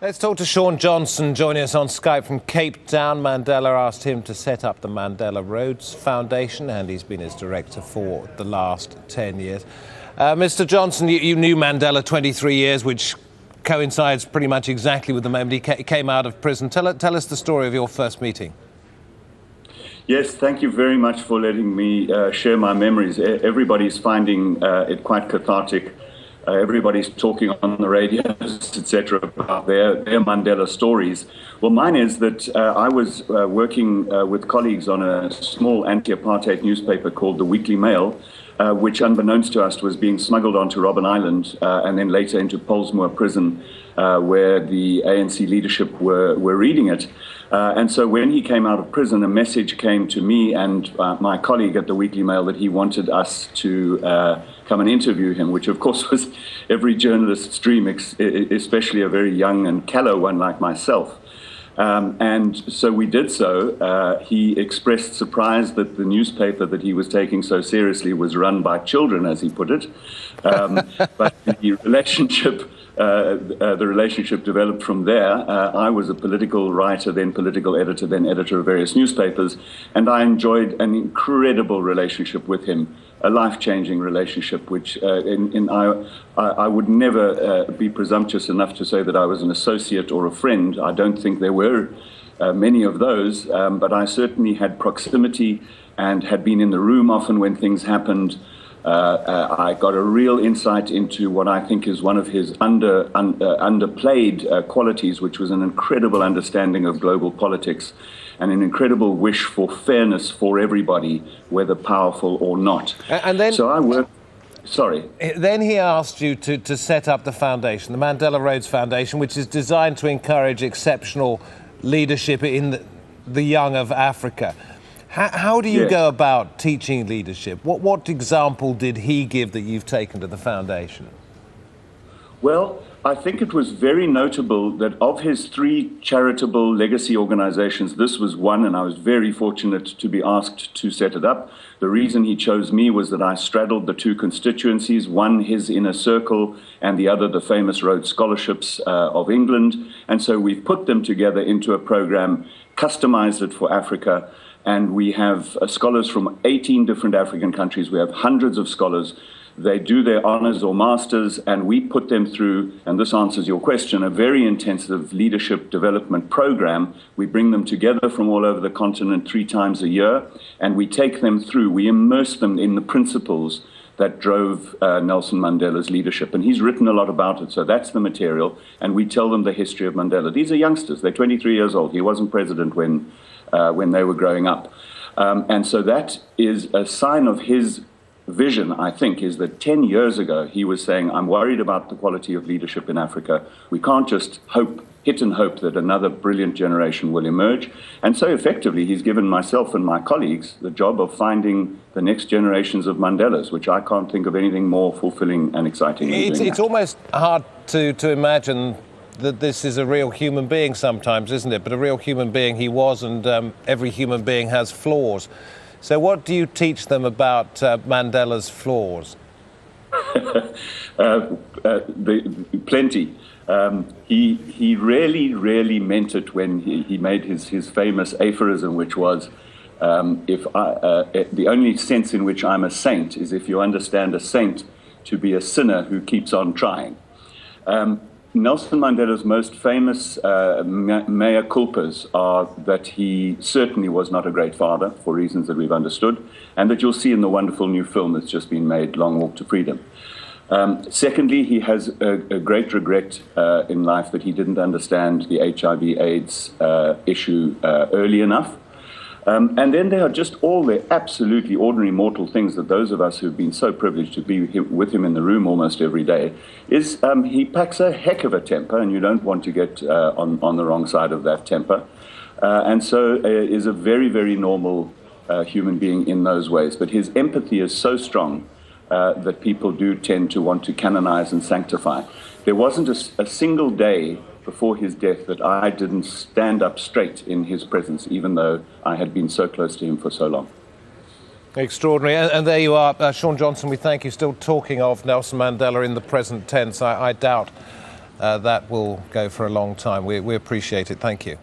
Let's talk to Shaun Johnson, joining us on Skype from Cape Town. Mandela asked him to set up the Mandela Rhodes Foundation, and he's been his director for the last 10 years. Mr. Johnson, you knew Mandela 23 years, which coincides pretty much exactly with the moment he came out of prison. Tell us the story of your first meeting. Yes, thank you very much for letting me share my memories. Everybody's finding it quite cathartic. Everybody's talking on the radios, etc., about their Mandela stories. Well, mine is that I was working with colleagues on a small anti-apartheid newspaper called the Weekly Mail, which, unbeknownst to us, was being smuggled onto Robben Island and then later into Pollsmoor prison, where the ANC leadership were reading it. And so when he came out of prison, a message came to me and my colleague at the Weekly Mail that he wanted us to come and interview him, which of course was every journalist's dream, especially a very young and callow one like myself. And so we did so. He expressed surprise that the newspaper that he was taking so seriously was run by children, as he put it. But the relationship developed from there. I was a political writer, then political editor, then editor of various newspapers, and I enjoyed an incredible relationship with him, a life-changing relationship, which I would never be presumptuous enough to say that I was an associate or a friend. I don't think there were many of those, but I certainly had proximity and had been in the room often when things happened. I got a real insight into what I think is one of his underplayed qualities, which was an incredible understanding of global politics and an incredible wish for fairness for everybody, whether powerful or not. And then, so I worked. Sorry. Then he asked you to set up the foundation, the Mandela Rhodes Foundation, which is designed to encourage exceptional leadership in the young of Africa. How do you go about teaching leadership? What example did he give that you've taken to the foundation? Well, I think it was very notable that of his 3 charitable legacy organizations, this was one, and I was very fortunate to be asked to set it up. The reason he chose me was that I straddled the 2 constituencies, one his inner circle and the other the famous Rhodes Scholarships of England. And so we've put them together into a program, customized it for Africa, and we have scholars from 18 different African countries. We have hundreds of scholars. They do their honors or masters, and we put them through, and this answers your question, a very intensive leadership development program. We bring them together from all over the continent 3 times a year, and we take them through, we immerse them in the principles that drove Nelson Mandela's leadership. And he's written a lot about it, so that's the material, and we tell them the history of Mandela. These are youngsters, they're 23 years old. He wasn't president when they were growing up. And so that is a sign of his vision, I think, is that 10 years ago he was saying, I'm worried about the quality of leadership in Africa. We can't just hit and hope that another brilliant generation will emerge. And so effectively he's given myself and my colleagues the job of finding the next generations of Mandelas, which I can't think of anything more fulfilling and exciting than doing It's almost hard to imagine that this is a real human being sometimes, isn't it? But a real human being he was, and every human being has flaws. So what do you teach them about Mandela's flaws? Plenty. He really meant it when he made his famous aphorism, which was, the only sense in which I'm a saint is if you understand a saint to be a sinner who keeps on trying. Nelson Mandela's most famous mea culpas are that he certainly was not a great father, for reasons that we've understood, and that you'll see in the wonderful new film that's just been made, Long Walk to Freedom. Secondly, he has a great regret in life that he didn't understand the HIV/AIDS issue early enough. And then there are just all the absolutely ordinary mortal things that those of us who've been so privileged to be with him in the room almost every day, is he packs a heck of a temper, and you don't want to get on the wrong side of that temper. And so is a very, very normal human being in those ways. But his empathy is so strong that people do tend to want to canonize and sanctify. There wasn't a single day before his death that I didn't stand up straight in his presence, even though I had been so close to him for so long. Extraordinary. And there you are, Shaun Johnson, we thank you. Still talking of Nelson Mandela in the present tense. I doubt that will go for a long time. We appreciate it. Thank you.